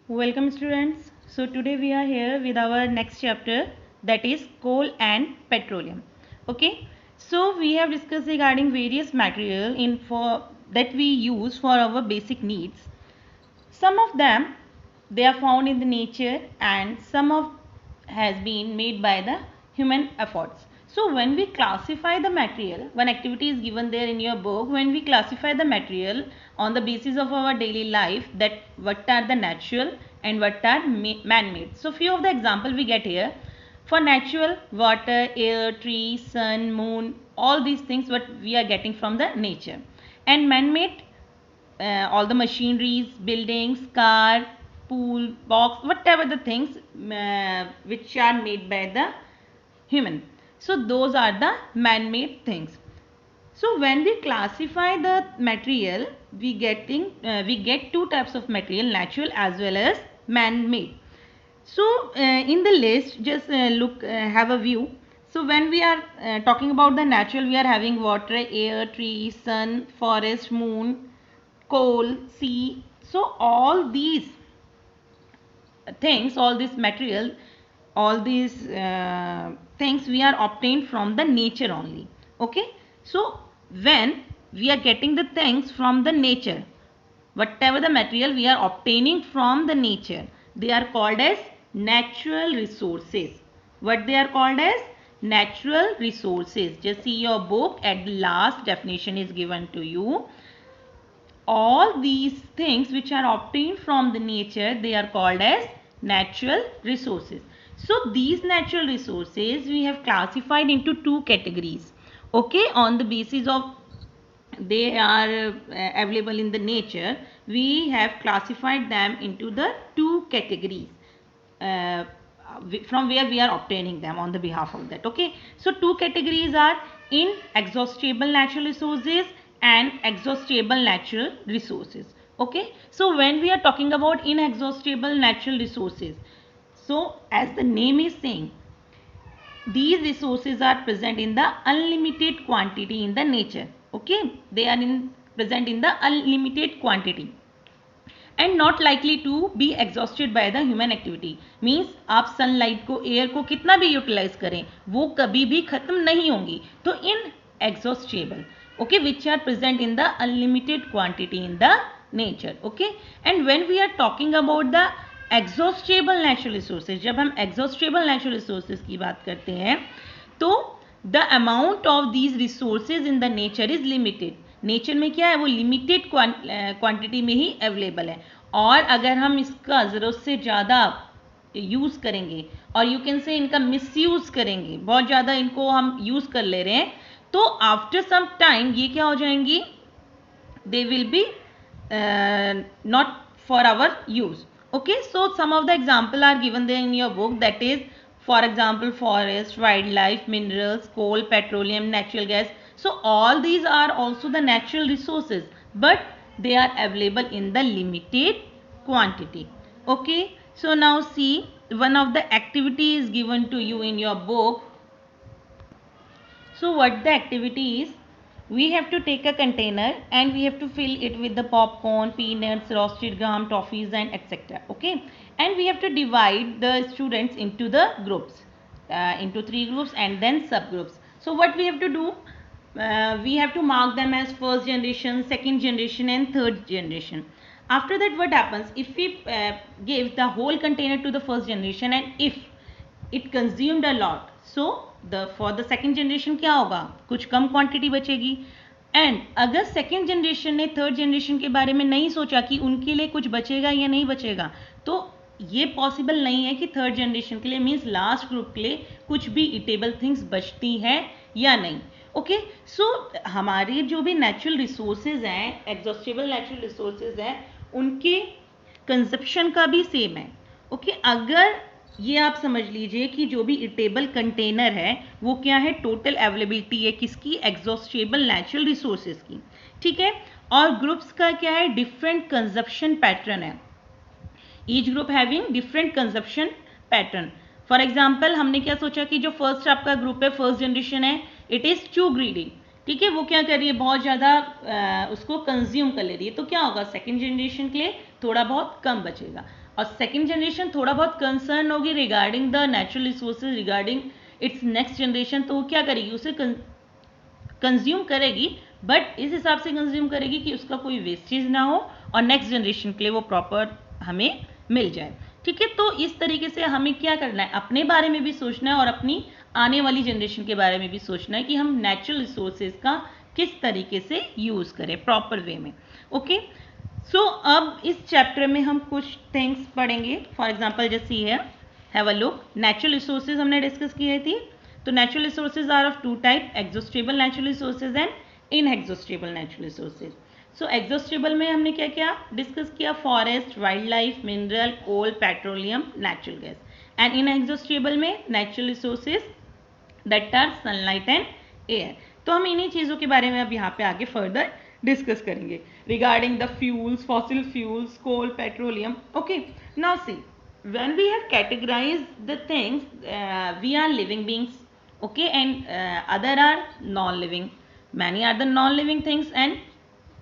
Welcome students. So today we are here with our next chapter, that is coal and petroleum. Okay. So we have discussed regarding various material in for that we use for our basic needs. Some of them they are found in the nature and some of has been made by the human efforts. So when we classify the material, one activity is given there in your book, when we classify the material on the basis of our daily life, that what are the natural and what are man-made. So few of the example we get here. For natural, water, air, tree, sun, moon, all these things what we are getting from the nature. And man-made, all the machineries, buildings, car, pool, box, whatever the things which are made by the human. So those are the man-made things. So when we classify the material, we get two types of material, natural as well as man-made. So in the list, just have a view. So when we are talking about the natural, we are having water, air, tree, sun, forest, moon, coal, sea. So all these things, all this material, all these things we are obtained from the nature only. Okay. So when we are getting the things from the nature, whatever the material we are obtaining from the nature, they are called as natural resources. What they are called as? Natural resources. Just see your book, at the last definition is given to you. All these things which are obtained from the nature, they are called as natural resources. So these natural resources we have classified into two categories. Okay, on the basis of they are available in the nature, we have classified them into the two categories from where we are obtaining them on the behalf of that. Okay, so two categories are inexhaustible natural resources and exhaustible natural resources. Okay, so when we are talking about inexhaustible natural resources, so as the name is saying, these resources are present in the unlimited quantity in the nature. Okay, they are present in the unlimited quantity and not likely to be exhausted by the human activity. Means आप sunlight को, air को कितना भी utilize करें, वो कभी भी खत्म नहीं होंगी. तो inexhaustible, okay, which are present in the unlimited quantity in the nature. Okay, and when we are talking about the exhaustible natural resources, जब हम exhaustible natural resources की बात करते हैं, तो the amount of these resources in the nature is limited. Nature में क्या है, वो लिमिटेड क्वांटिटी में ही अवेलेबल है. और अगर हम इसका ज़रूरत से ज़्यादा यूज़ करेंगे और यू कैन से इनका मिसयूज़ करेंगे, बहुत ज़्यादा इनको हम यूज़ कर ले रहे हैं, तो आफ्टर सम टाइम ये क्या हो जाएंगी, they will be not for our use. Okay, so some of the example are given there in your book, that is for example forest, wildlife, minerals, coal, petroleum, natural gas. So all these are also the natural resources, but they are available in the limited quantity. Okay, so now see, one of the activity is given to you in your book. So what the activity is, we have to take a container and we have to fill it with the popcorn, peanuts, roasted gram, toffees and etc. Okay, and we have to divide the students into the groups, into 3 groups and then subgroups. So what we have to do, we have to mark them as first generation, second generation and third generation. After that what happens, if we give the whole container to the first generation and if it consumed a lot, so for the second generation क्या होगा, कुछ कम quantity बचेगी. And अगर second generation ने third generation के बारे में नहीं सोचा कि उनके लिए कुछ बचेगा या नहीं बचेगा, तो ये पॉसिबल नहीं है कि थर्ड जनरेशन के लिए, मीन्स लास्ट ग्रुप के लिए कुछ भी इटेबल थिंग्स बचती हैं या नहीं. ओके, सो हमारे जो भी नेचुरल रिसोर्सेज हैं, एग्जॉस्टेबल नेचुरल रिसोर्सेज हैं, उनके कंजप्शन का भी सेम है. ओके, अगर ये आप समझ लीजिए कि जो भी इटेबल कंटेनर है वो क्या है, टोटल अवेलेबिलिटी है किसकी, एग्जॉस्टेबल नेचुरल रिसोर्सेज की. ठीक है, और ग्रुप्स का क्या है, डिफरेंट कंजप्शन पैटर्न है. Each group having different consumption pattern. For example हमने क्या सोचा कि जो फर्स्ट आपका ग्रुप है, फर्स्ट जनरेशन है, इट इज़ टू ग्रीडी. ठीक है, वो क्या कर रही है, बहुत ज़्यादा उसको कंज्यूम कर ले रही है. तो क्या होगा, सेकेंड जनरेशन के लिए थोड़ा बहुत कम बचेगा. और सेकेंड जनरेशन थोड़ा बहुत कंसर्न होगी regarding the natural resources, regarding it's next generation, तो वो क्या करेगी, उसे कंज्यूम करेगी, बट इस हिसाब से कंज्यूम करेगी कि उसका कोई वेस्टेज ना हो और नेक्स्ट जनरेशन के लिए वो प्रॉपर हमें मिल जाए। ठीक है, तो इस तरीके से हमें क्या करना है, अपने बारे में भी सोचना है और अपनी आने वाली जनरेशन के बारे में भी सोचना है कि हम नेचुरल रिसोर्सेज का किस तरीके से यूज करें प्रॉपर वे में। ओके, सो अब इस चैप्टर में हम कुछ थिंग्स पढ़ेंगे। फॉर एग्जाम्पल जैसे है, have a look, natural resources हमने डिस्कस किए थी। तो natural resources are of two type, exhaustible natural resources and inexhaustible natural resources. So exhaustible में हमने क्या क्या डिस्कस किया, forest, wild life, mineral, coal, petroleum, natural gas. And inexhaustible में natural resources that are sunlight and air. तो हम इन्हीं चीज़ों के बारे में अब यहाँ पे आगे फर्दर डिस्कस करेंगे regarding the fuels, fossil fuels, coal, petroleum. Okay, now see, when we have categorized the things, we are living beings, okay, and other are non-living. Many are the non-living things, and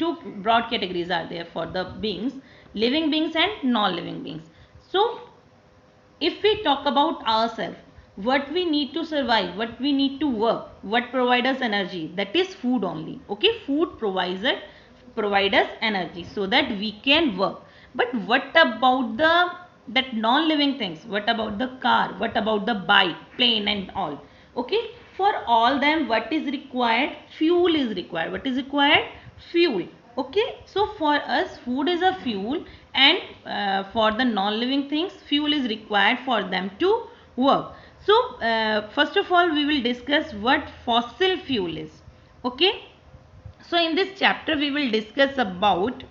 two broad categories are there for the beings, living beings and non-living beings. So if we talk about ourselves, what we need to survive, what we need to work, what provide us energy, that is food only. Okay, food provide us energy so that we can work. But what about the that non-living things, what about the car, what about the bike, plane and all? Okay, for all them what is required, fuel is required. What is required? Fuel. Okay, so for us food is a fuel, and for the non-living things fuel is required for them to work. So first of all we will discuss what fossil fuel is. Okay, so in this chapter we will discuss about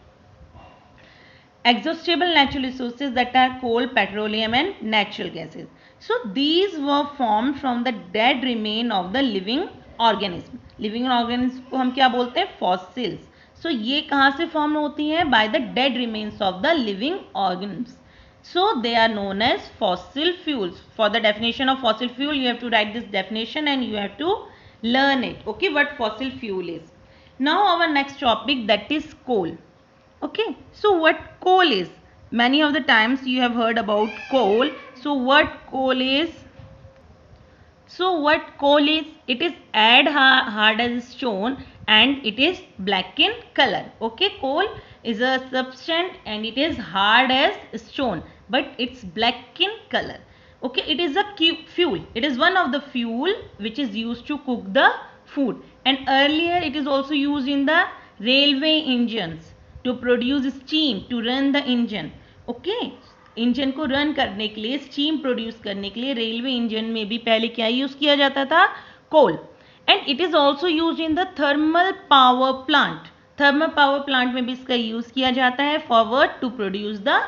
exhaustible natural resources that are coal, petroleum and natural gases. So these were formed from the dead remain of the living organism. Living organism को हम क्या बोलते हैं? Fossils. So ये कहाँ से form होती हैं? By the dead remains of the living organisms. So they are known as fossil fuels. For the definition of fossil fuel, you have to write this definition and you have to learn it. Okay, what fossil fuel is. Now our next topic, that is coal. Okay, so what coal is? Many of the times you have heard about coal. So what coal is? It is as hard as stone and it is black in color. Okay, coal is a substance and it is hard as stone, but it's black in color. Okay, it is a fuel. It is one of the fuel which is used to cook the food, and earlier it is also used in the railway engines to produce steam to run the engine. Okay, engine को run करने के लिए, steam produce करने के लिए railway engine में भी पहले क्या यूज किया जाता था? Coal. And it is also use in the thermal power plant. Thermal power plant में भी इसका यूज किया जाता है forward to produce the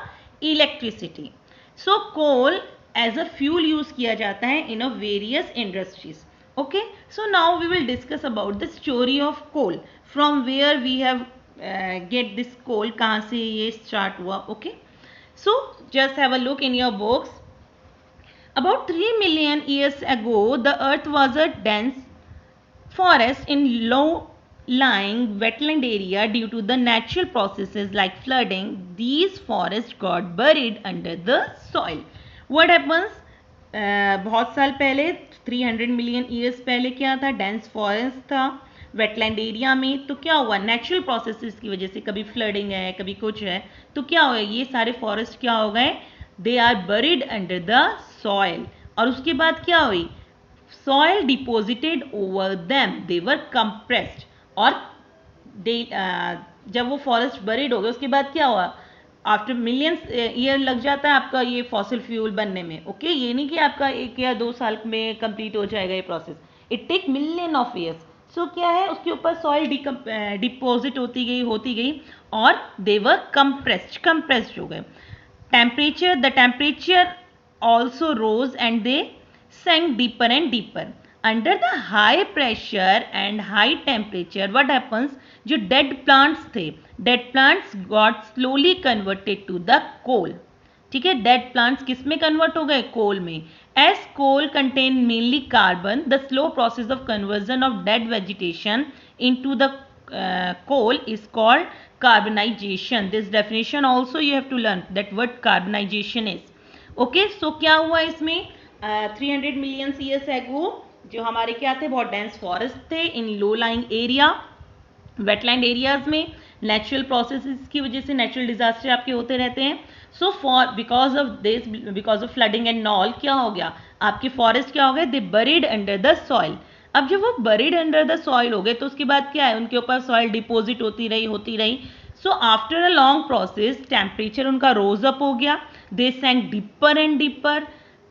electricity. So coal as a fuel use किया जाता है in a various industries. Okay, so now we will discuss about the story of coal, from where we have get this coal, कहाँ से ये start हुआ. Okay, so just have a look in your books. About 3 million years ago, the earth was a dense forest in low-lying wetland area. Due to the natural processes like flooding, these forests got buried under the soil. What happens? बहुत साल पहले 300 million years पहले क्या था? Dense forest था wetland area में. तो क्या हुआ? नेचुरल प्रोसेसेस की वजह से, कभी फ्लडिंग है, कभी कुछ है, तो क्या हुआ? ये सारे फॉरेस्ट क्या हो गए? They are buried under the soil. और उसके बाद क्या हुई? Soil deposited over them, they were compressed. और जब वो फॉरेस्ट बरीड हो गए उसके बाद क्या हुआ? आफ्टर मिलियंस ईयर लग जाता है आपका ये फॉसिल फ्यूल बनने में. ओके, ये नहीं कि आपका 1 या 2 साल में कंप्लीट हो जाएगा ये process. It take million of years. So क्या है? उसके ऊपर सॉइल डिपोजिट होती गई और दे वर कंप्रेस्ड हो गए. The temperature also rose and they sank deeper and deeper. Under the high pressure and high temperature, what happens? जो dead plants थे, dead plants got slowly converted to the coal. ठीक है, dead plants किस में convert हो गए? coal में. As coal contain mainly carbon, the slow process of conversion of dead vegetation into the coal is called carbonization. This definition also you have to learn that what carbonization is. Okay, so क्या हुआ इसमें 300 million years ago जो हमारे क्या थे, बहुत dense forest थे in low lying area, wetland areas में नेचुरल प्रोसेसेस की वजह से नेचुरल डिजास्टर आपके होते रहते हैं. So for because of this, because of flooding and all, क्या हो गया आपके फॉरेस्ट क्या हो गए, they buried under the soil. अब जब वो बरीड अंडर द सॉइल हो गए तो उसके बाद क्या है, उनके ऊपर सॉइल डिपॉजिट होती रही. So after a long process temperature उनका रोज अप हो गया, they sank deeper and deeper.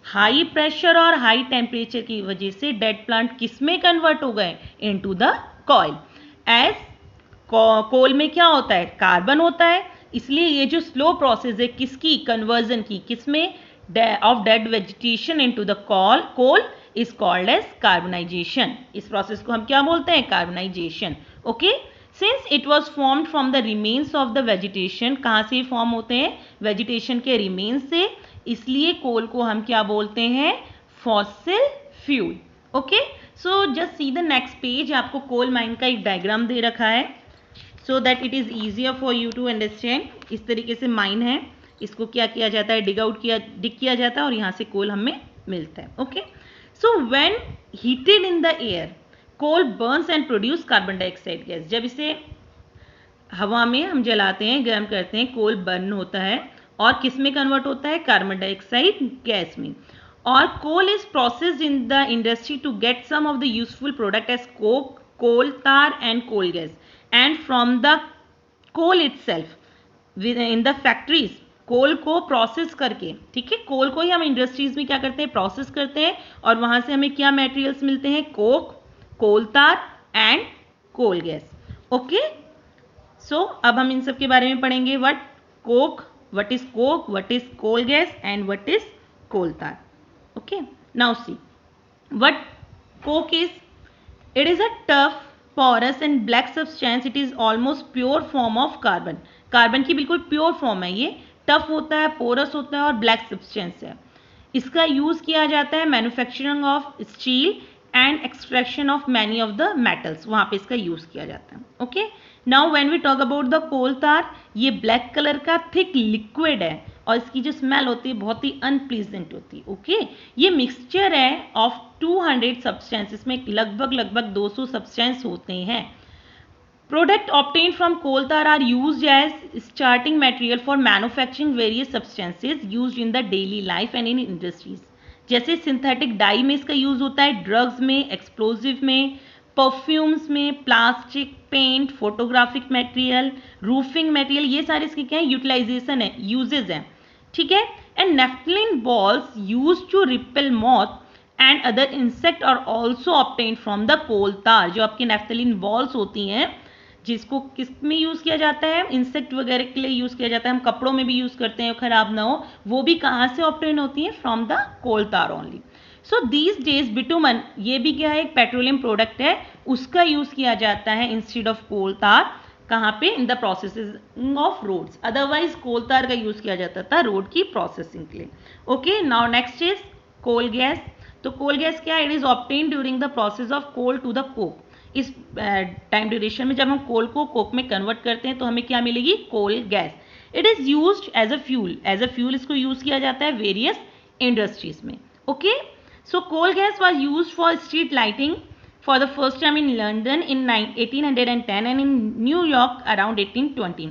High pressure और हाई टेम्परेचर की वजह से डेड प्लांट किस में कन्वर्ट हो गए, into the coal. As coal में क्या होता है, कार्बन होता है, इसलिए ये जो स्लो प्रोसेस है किसकी, कन्वर्जन की, किसमें, of dead vegetation into the coal is called as carbonisation. इस प्रोसेस को हम क्या बोलते हैं, carbonisation. Okay, since it was formed from the remains of the vegetation, कहाँ से फॉर्म होते हैं, वेजिटेशन के रिमेन्स से, इसलिए कोल को हम क्या बोलते हैं, fossil fuel. Okay, so just see the next page. आपको कोल माइन का एक डायग्राम दे रखा है so that it is easier for you to understand. इस तरीके से माइन है, इसको क्या किया जाता है, डिग किया जाता है और यहाँ से कोल हमें मिलता है. Okay, so when heated in the air coal burns and produce carbon dioxide gas. जब इसे हवा में हम जलाते हैं, गर्म करते हैं, कोल बर्न होता है और किस में कन्वर्ट होता है, कार्बन डाइऑक्साइड गैस में. और coal is processed in the industry to get some of the useful product as coke, coal tar and coal gas. And from the coal itself in the factories, coal को process करके, ठीक है, कोल को ही हम industries में क्या करते हैं, प्रोसेस करते हैं और वहां से हमें क्या मटेरियल्स मिलते हैं, coke, coal tar and coal gas. Okay, so अब हम इन सब के बारे में पढ़ेंगे. What is coke, what is coal gas and what is coal tar. Okay, now see what coke is. It is a tough, porous and black substance. It is almost pure form of carbon. Carbon की बिल्कुल pure form है ये. Tough होता है, porous होता है और black substance है. इसका यूज किया जाता है manufacturing of steel and extraction of many of the metals, वहां पे इसका यूज किया जाता है. Okay, now when we talk about the coal tar, ये ब्लैक कलर का थिक लिक्विड है और इसकी जो स्मेल होती है बहुत ही अनप्लीजेंट होती है. ओके, ये मिक्सचर है ऑफ 200 सब्सटेंस, इसमें लगभग 200 सब्सटेंस होते हैं. Product obtained from coal tar are used as starting material for manufacturing various substances used in the daily life and in industries. जैसे सिंथेटिक डाई में इसका यूज होता है, ड्रग्स में, एक्सप्लोजिव में, परफ्यूम्स में, plastic, paint, photographic material, roofing material, ये सारे इसके क्या है, यूटिलाइजेशन है, यूजेज हैं. ठीक है, and naphthalene balls use to repel moth and other insect are also obtained from the coal tar. जो आपकी नेफ्थलीन बॉल्स होती हैं, जिसको किस में यूज किया जाता है, इंसेक्ट वगैरह के लिए यूज किया जाता है, हम कपड़ों में भी यूज करते हैं खराब ना हो, वो भी कहाँ से ऑब्टेन होती है, फ्रॉम द कोल तार only. So these days bitumen, ये भी क्या है, एक पेट्रोलियम प्रोडक्ट है, उसका यूज किया जाता है इंस्टेड ऑफ कोल तार. कहाँ पे, in the processing of roads. Otherwise coal tar का यूज किया जाता था रोड की प्रोसेसिंग के लिए. Okay, now next is coal gas. तो कोल गैस क्या है, it is obtain during the process of coal to the coke. इस टाइम ड्यूरेशन में जब हम कोल को कोक में कन्वर्ट करते हैं तो हमें क्या मिलेगी, coal gas. It is used as a fuel. As a fuel इसको यूज किया जाता है वेरियस इंडस्ट्रीज में. Okay, so coal gas was used for street lighting for the first time in London in 1810 and in New York around 1820.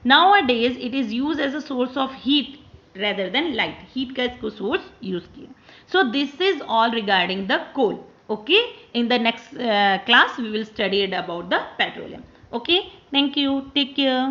Nowadays it is used as a source of heat rather than light. Heat का इसको source use किया. So this is all regarding the coal. Okay, in the next class we will study about the petroleum. Okay, thank you, take care.